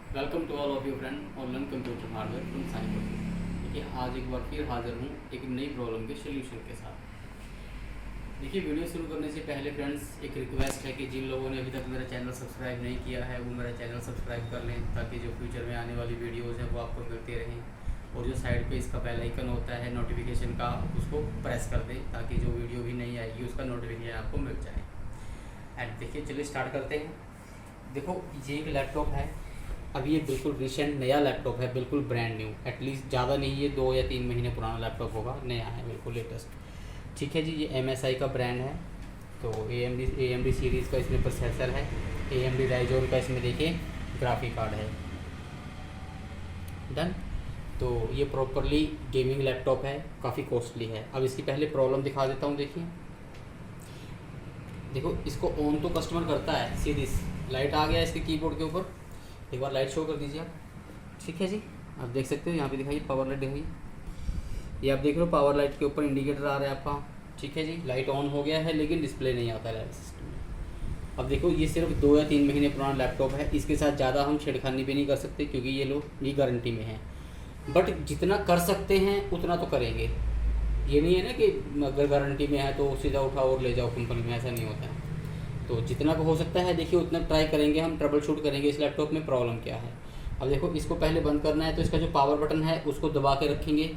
Welcome to all of you friend online computer hardware from cyber. देखिए आज एक बार फिर हाजिर हूँ एक नई प्रॉब्लम के सोल्यूशन के साथ। देखिए वीडियो शुरू करने से पहले फ्रेंड्स एक रिक्वेस्ट है कि जिन लोगों ने अभी तक मेरा चैनल सब्सक्राइब नहीं किया है वो मेरा चैनल सब्सक्राइब कर लें, ताकि जो फ्यूचर में आने वाली वीडियोज़ हैं वो आपको मिलती रहें। और जो साइड पे इसका बेल आइकन होता है नोटिफिकेशन का, उसको प्रेस कर दें ताकि जो वीडियो भी नहीं आएगी उसका नोटिफिकेशन आपको मिल जाए। एंड देखिए चलिए स्टार्ट करते हैं। देखो ये एक लैपटॉप है, अभी ये बिल्कुल रिसेंट नया लैपटॉप है, बिल्कुल ब्रांड न्यू। एटलीस्ट ज़्यादा नहीं, ये 2 या 3 महीने पुराना लैपटॉप होगा, नया है बिल्कुल लेटेस्ट। ठीक है जी, ये MSI का ब्रांड है। तो AMD सीरीज़ का इसमें प्रोसेसर है, AMD राइजोन का इसमें देखिए ग्राफिक कार्ड है। डन। तो ये प्रॉपरली गेमिंग लैपटॉप है, काफ़ी कॉस्टली है। अब इसकी पहले प्रॉब्लम दिखा देता हूँ। देखो इसको ऑन तो कस्टमर करता है, सीरीज लाइट आ गया इसके कीबोर्ड के ऊपर। एक बार लाइट शो कर दीजिए आप। ठीक है जी, आप देख सकते हो यहाँ पे दिखाइए, पावर लाइट दिखाइए। ये आप देख रहे हो पावर लाइट के ऊपर इंडिकेटर आ रहा है आपका। ठीक है जी, लाइट ऑन हो गया है लेकिन डिस्प्ले नहीं आता है सिस्टम में। अब देखो ये सिर्फ 2 या 3 महीने पुराना लैपटॉप है, इसके साथ ज़्यादा हम छेड़खानी भी नहीं कर सकते क्योंकि ये गारंटी में है। बट जितना कर सकते हैं उतना तो करेंगे। ये नहीं है ना कि अगर गारंटी में है तो सीधा उठाओ और ले जाओ कंपनी में, ऐसा नहीं होता है। तो जितना हो सकता है देखिए उतना ट्राई करेंगे, हम ट्रबल शूट करेंगे इस लैपटॉप में प्रॉब्लम क्या है। अब देखो इसको पहले बंद करना है, तो इसका जो पावर बटन है उसको दबा के रखेंगे,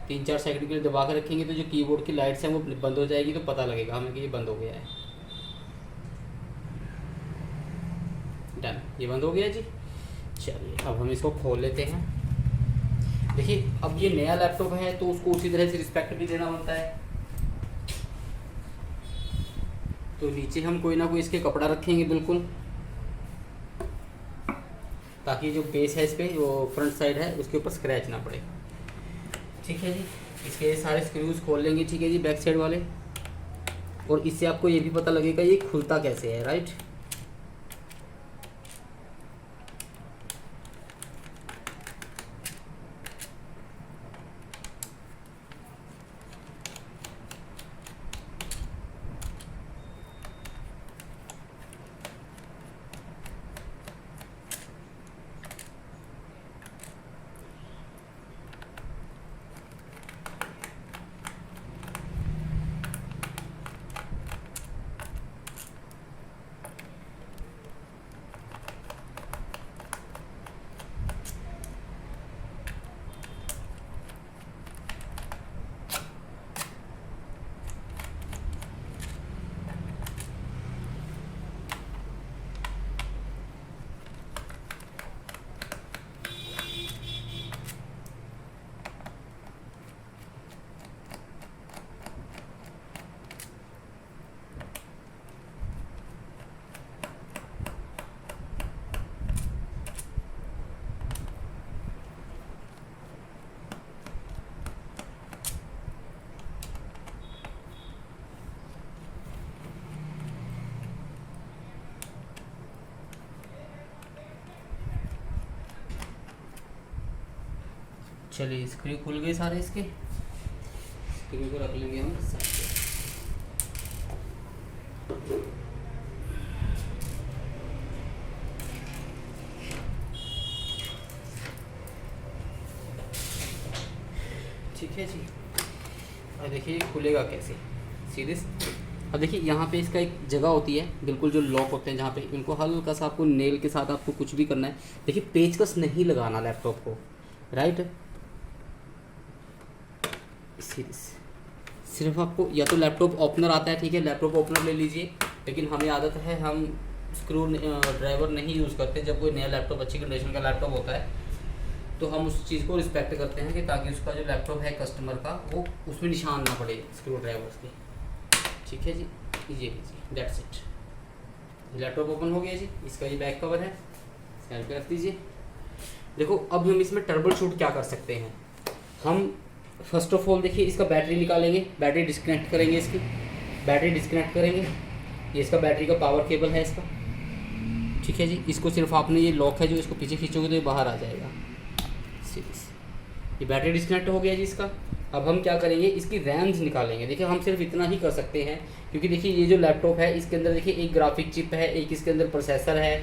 3-4 सेकंड के लिए दबा के रखेंगे, तो जो कीबोर्ड की लाइट्स हैं वो बंद हो जाएगी, तो पता लगेगा हमें कि ये बंद हो गया है। डन, ये बंद हो गया जी। चलिए अब हम इसको खोल लेते हैं। देखिए अब ये नया लैपटॉप है तो उसको उसी तरह से रिस्पेक्ट भी देना बनता है। तो नीचे हम कोई ना कोई इसके कपड़ा रखेंगे बिल्कुल, ताकि जो बेस है इस पर, वो फ्रंट साइड है उसके ऊपर स्क्रैच ना पड़े। ठीक है जी, इसके सारे स्क्रूज खोल लेंगे। ठीक है जी, बैक साइड वाले। और इससे आपको ये भी पता लगेगा ये खुलता कैसे है, राइट। चलिए स्क्रू खुल गए सारे इसके। स्क्रू को रख लेंगे हम साइड पे। ठीक है जी, और देखिए ये खुलेगा कैसे, सीधे। अब देखिए यहाँ पे इसका एक जगह होती है बिल्कुल, जो लॉक होते हैं जहाँ पे, इनको हल्का सा आपको नेल के साथ आपको कुछ भी करना है। देखिए पेचकस नहीं लगाना लैपटॉप को, राइट। सिर्फ आपको या तो लैपटॉप ओपनर आता है, ठीक है, लैपटॉप ओपनर ले लीजिए। लेकिन हमें आदत है हम स्क्रू ड्राइवर नहीं यूज़ करते। जब कोई नया लैपटॉप अच्छी कंडीशन का लैपटॉप होता है तो हम उस चीज़ को रिस्पेक्ट करते हैं कि ताकि उसका जो लैपटॉप है कस्टमर का, वो उसमें निशान ना पड़े स्क्रू ड्राइवर्स के। ठीक है जी, ये लीजिए, दैट्स इट। लैपटॉप ओपन हो गया जी। इसका ये बैक कवर है, साइड पे रख दीजिए। देखो अब हम इसमें टर्बल शूट क्या कर सकते हैं। हम फर्स्ट ऑफ ऑल देखिए इसका बैटरी निकालेंगे, बैटरी डिस्कनेक्ट करेंगे, इसकी बैटरी डिस्कनेक्ट करेंगे। ये इसका बैटरी का पावर केबल है इसका। ठीक है जी, इसको सिर्फ आपने, ये लॉक है जो, इसको पीछे खींचोगे तो ये बाहर आ जाएगा। ये बैटरी डिस्कनेक्ट हो गया जी इसका। अब हम क्या करेंगे, इसकी रैम्स निकालेंगे। देखिए हम सिर्फ इतना ही कर सकते हैं क्योंकि देखिए ये जो लैपटॉप है इसके अंदर देखिए एक ग्राफिक चिप है, एक इसके अंदर प्रोसेसर है।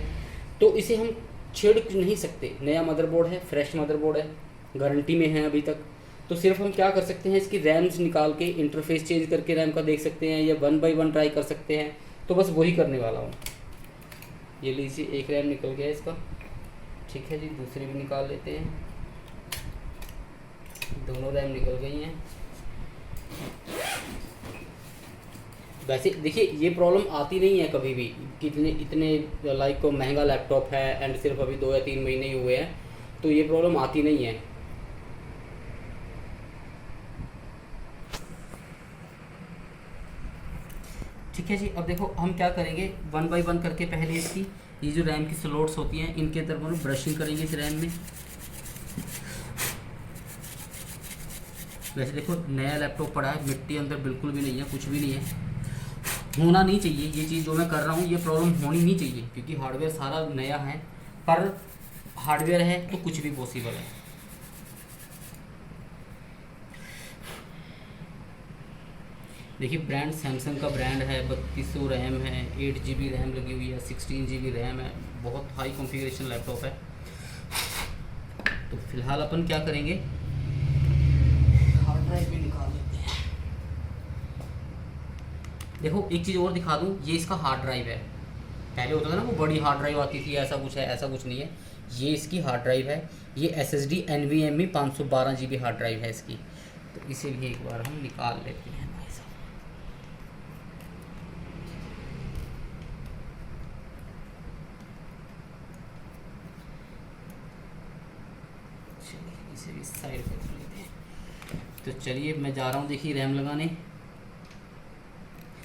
तो इसे हम छेड़ नहीं सकते। नया मदरबोर्ड है, फ्रेश मदरबोर्ड है, गारंटी में है अभी तक। तो सिर्फ हम क्या कर सकते हैं, इसकी रैम्स निकाल के इंटरफेस चेंज करके रैम का देख सकते हैं, या 1 बाई 1 ट्राई कर सकते हैं। तो बस वही करने वाला हूँ। ये लीजिए, एक रैम निकल गया इसका, ठीक है जी। दूसरी भी निकाल लेते हैं, दोनों रैम निकल गई हैं। वैसे देखिए, ये प्रॉब्लम आती नहीं है कभी भी, कितने इतने लाइक महंगा लैपटॉप है एंड सिर्फ अभी 2 या 3 महीने ही हुए हैं, तो ये प्रॉब्लम आती नहीं है। ठीक है जी। अब देखो हम क्या करेंगे, 1 बाई 1 करके पहले इसकी ये जो रैम की स्लॉट्स होती हैं इनके तरफ हम ब्रशिंग करेंगे इस रैम में। वैसे देखो नया लैपटॉप पड़ा है, मिट्टी अंदर बिल्कुल भी नहीं है, कुछ भी नहीं है, होना नहीं चाहिए ये चीज़ जो मैं कर रहा हूँ, ये प्रॉब्लम होनी नहीं चाहिए, क्योंकि हार्डवेयर सारा नया है। पर हार्डवेयर है तो कुछ भी पॉसिबल है। देखिए ब्रांड सैमसंग का ब्रांड है, 3200 रैम है, 8 GB रैम लगी हुई है, 16 GB रैम है, बहुत हाई कॉन्फ़िगरेशन लैपटॉप है। तो फिलहाल अपन क्या करेंगे, हार्ड ड्राइव भी निकाल लेते हैं। देखो एक चीज़ और दिखा दूँ, ये इसका हार्ड ड्राइव है। पहले होता था ना वो बड़ी हार्ड ड्राइव आती थी, ऐसा कुछ है, ऐसा कुछ नहीं है। ये इसकी हार्ड ड्राइव है, ये SSD NVMe 512 GB hard drive है इसकी। तो इसे भी एक बार हम निकाल लेते हैं भाई साहब। चलिए इसे भी साइड पर कर लेते हैं। तो चलिए मैं जा रहा हूँ, देखिए रैम लगाने।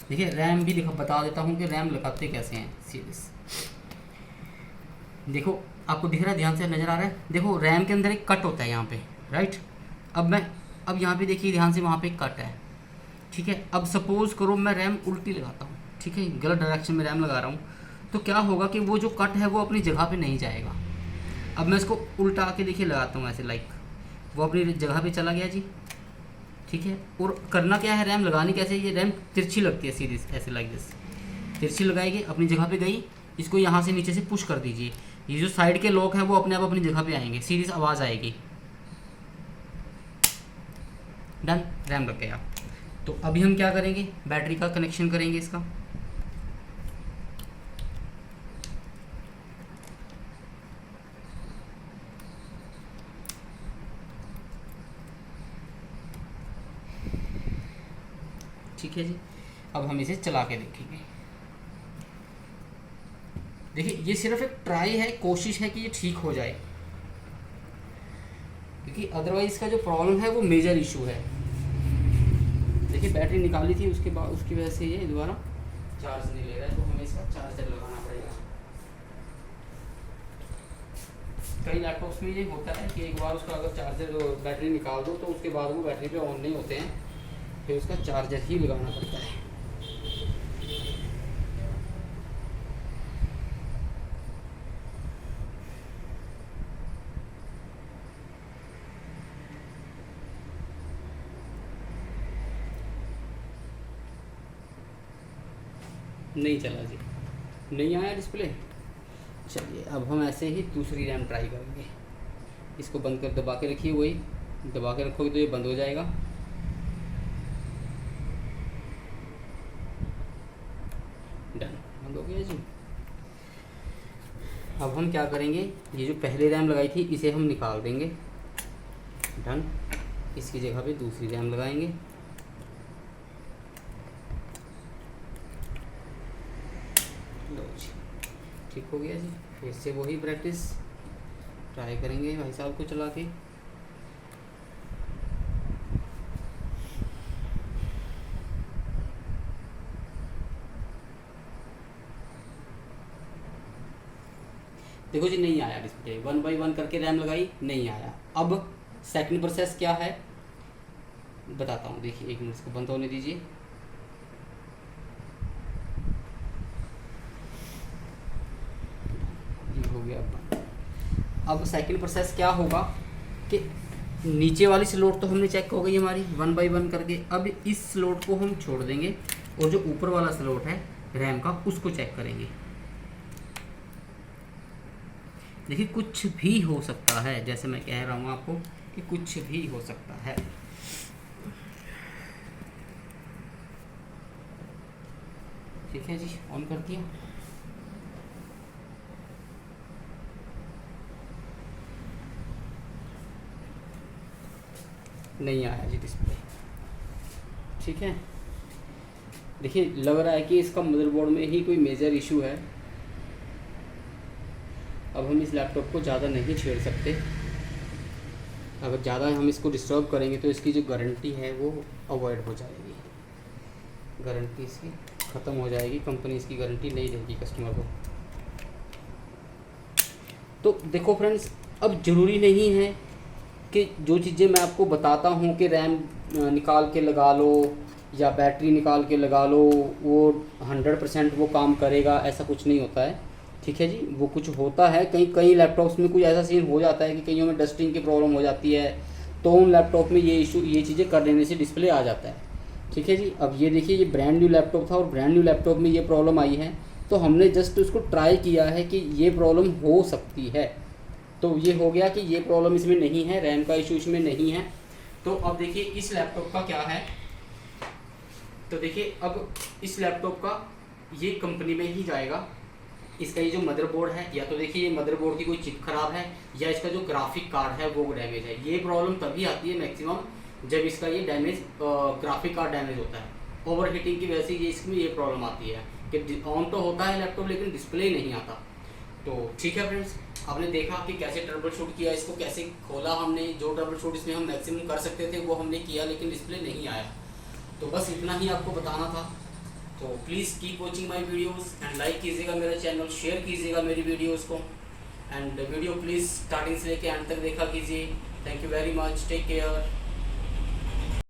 देखिए रैम भी दिखा बता देता हूँ कि रैम लगाते कैसे हैं। सीरीज देखो, आपको दिख रहा है, ध्यान से नज़र आ रहा है। देखो रैम के अंदर एक कट होता है यहाँ पे, राइट। अब यहाँ पे देखिए ध्यान से, वहाँ पे एक कट है, ठीक है। अब सपोज़ करो मैं रैम उल्टी लगाता हूँ, ठीक है, गलत डायरेक्शन में रैम लगा रहा हूँ, तो क्या होगा कि वो जो कट है वो अपनी जगह पे नहीं जाएगा। अब मैं इसको उल्टा के देखिए लगाता हूँ ऐसे, लाइक वो अपनी जगह पे चला गया जी, ठीक है। और करना क्या है, रैम लगानी कैसे, ये रैम तिरछी लगती है सीधी ऐसे, लाइक दिस, तिरछी लगाएगी, अपनी जगह पे गई। इसको यहाँ से नीचे से पुश कर दीजिए, ये जो साइड के लॉक है वो अपने आप अपनी जगह पे आएंगे, सीरीज आवाज़ आएगी, डन, रैम लग गया। तो अभी हम क्या करेंगे, बैटरी का कनेक्शन करेंगे इसका। ठीक है जी। अब हम इसे चला के देखेंगे। देखिए ये सिर्फ एक ट्राई है, कोशिश है कि ये ठीक हो जाए, क्योंकि अदरवाइज इसका जो प्रॉब्लम है वो मेजर इशू है। देखिए बैटरी निकाली थी, उसके बाद उसकी वजह से ये दोबारा चार्ज नहीं ले रहा है, तो हमें इसका चार्जर लगाना पड़ेगा। कई लैपटॉप्स में ये होता है कि एक बार उसका अगर चार्जर बैटरी निकाल दो तो उसके बाद वो बैटरी पे ऑन नहीं होते हैं, फिर उसका चार्जर ही लगाना पड़ता है। नहीं चला जी, नहीं आया डिस्प्ले। चलिए अब हम ऐसे ही दूसरी रैम ट्राई करेंगे। इसको बंद कर, दबा के रखिए, वही दबा के रखोगे तो ये बंद हो जाएगा। डन, बंद हो गया जी। अब हम क्या करेंगे, ये जो पहले रैम लगाई थी इसे हम निकाल देंगे, डन। इसकी जगह पे दूसरी रैम लगाएंगे, लो जी, ठीक हो गया जी। फिर से वही प्रैक्टिस ट्राई करेंगे भाई साहब को चला के। देखो जी नहीं आया डिस्प्ले, 1 बाई 1 करके रैम लगाई, नहीं आया। अब सेकंड प्रोसेस क्या है बताता हूँ, देखिए 1 मिनट, इसको बंद होने दीजिए। ये हो गया बंद। अब सेकंड प्रोसेस क्या होगा कि नीचे वाली स्लॉट तो हमने चेक हो गई हमारी 1 बाई 1 करके। अब इस स्लॉट को हम छोड़ देंगे और जो ऊपर वाला स्लॉट है रैम का उसको चेक करेंगे। देखिए कुछ भी हो सकता है, जैसे मैं कह रहा हूँ आपको कि कुछ भी हो सकता है। ठीक है जी, ऑन कर दिया। नहीं आया जी डिस्प्ले। ठीक है, देखिए लग रहा है कि इसका मदरबोर्ड में ही कोई मेजर इशू है। अब हम इस लैपटॉप को ज़्यादा नहीं छेड़ सकते, अगर ज़्यादा हम इसको डिस्टर्ब करेंगे तो इसकी जो गारंटी है वो अवॉइड हो जाएगी, गारंटी इसकी ख़त्म हो जाएगी, कंपनी इसकी गारंटी नहीं देगी कस्टमर को। तो देखो फ्रेंड्स, अब ज़रूरी नहीं है कि जो चीज़ें मैं आपको बताता हूँ कि रैम निकाल के लगा लो या बैटरी निकाल के लगा लो वो 100% वो काम करेगा, ऐसा कुछ नहीं होता है। ठीक है जी, वो कुछ होता है, कई लैपटॉप्स में कुछ ऐसा सीन हो जाता है कि कईयों में डस्टिंग की प्रॉब्लम हो जाती है, तो उन लैपटॉप में ये चीज़ें कर लेने से डिस्प्ले आ जाता है। ठीक है जी, अब ये देखिए ये ब्रांड न्यू लैपटॉप था और ब्रांड न्यू लैपटॉप में ये प्रॉब्लम आई है, तो हमने जस्ट उसको ट्राई किया है कि ये प्रॉब्लम हो सकती है, तो ये हो गया कि ये प्रॉब्लम इसमें नहीं है, रैम का इशू इसमें नहीं है। तो अब देखिए इस लैपटॉप का क्या है, तो देखिए अब इस लैपटॉप का ये कंपनी में ही जाएगा। इसका ये जो मदरबोर्ड है, या तो देखिए ये मदरबोर्ड की कोई चिप खराब है या इसका जो ग्राफिक कार्ड है वो डैमेज है। ये प्रॉब्लम तभी आती है मैक्सिमम जब इसका ये डैमेज ग्राफिक कार्ड डैमेज होता है, ओवर हीटिंग की वजह से ये इसमें ये प्रॉब्लम आती है कि ऑन तो होता है लैपटॉप लेकिन डिस्प्ले नहीं आता। तो ठीक है फ्रेंड्स, आपने देखा कि कैसे ट्रबल शूट किया, इसको कैसे खोला हमने, जो ट्रबल शूट इसमें हम मैक्सिमम कर सकते थे वो हमने किया, लेकिन डिस्प्ले नहीं आया। तो बस इतना ही आपको बताना था। तो please keep watching my videos and like कीजिएगा मेरा चैनल, शेयर कीजिएगा मेरी वीडियोस को, एंड वीडियो प्लीज़ स्टार्टिंग से लेकर एंड तक देखा कीजिए। Thank you very much, take care.